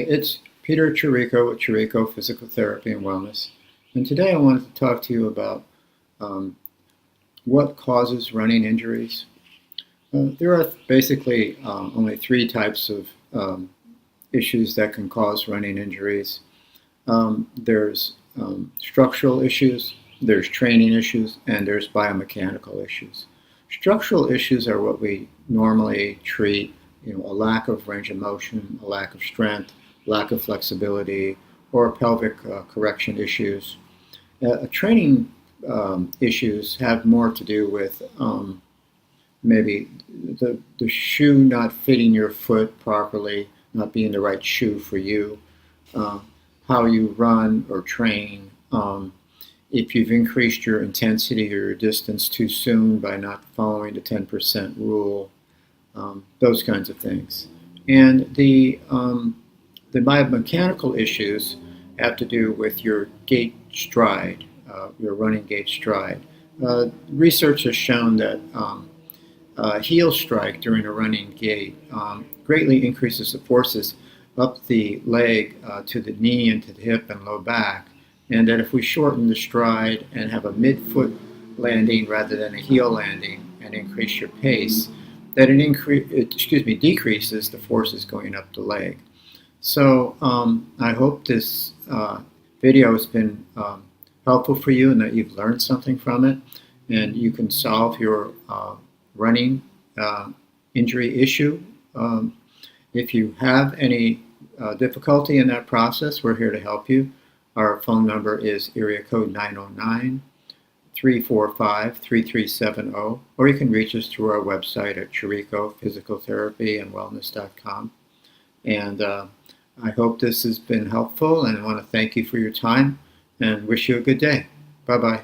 it's Peter Chirico with Chirico Physical Therapy and Wellness. And today I wanted to talk to you about um, what causes running injuries. There are basically only three types of issues that can cause running injuries. There's structural issues, there's training issues, and there's biomechanical issues. Structural issues are what we normally treat, a lack of range of motion, a lack of strength, lack of flexibility, or pelvic correction issues. Training issues have more to do with maybe the shoe not fitting your foot properly, not being the right shoe for you, how you run or train, if you've increased your intensity or your distance too soon by not following the 10% rule, those kinds of things. And the biomechanical issues have to do with your gait stride, your running gait stride. Research has shown that heel strike during a running gait greatly increases the forces up the leg to the knee and to the hip and low back, and that if we shorten the stride and have a mid-foot landing rather than a heel landing and increase your pace, that it decreases the forces going up the leg. So I hope this video has been helpful for you and that you've learned something from it, and you can solve your running injury issue. If you have any difficulty in that process, we're here to help you. Our phone number is area code 909-345-3370, or you can reach us through our website at Chirico Physical Therapy and Wellness.com. And I hope this has been helpful, and I want to thank you for your time and wish you a good day. Bye-bye.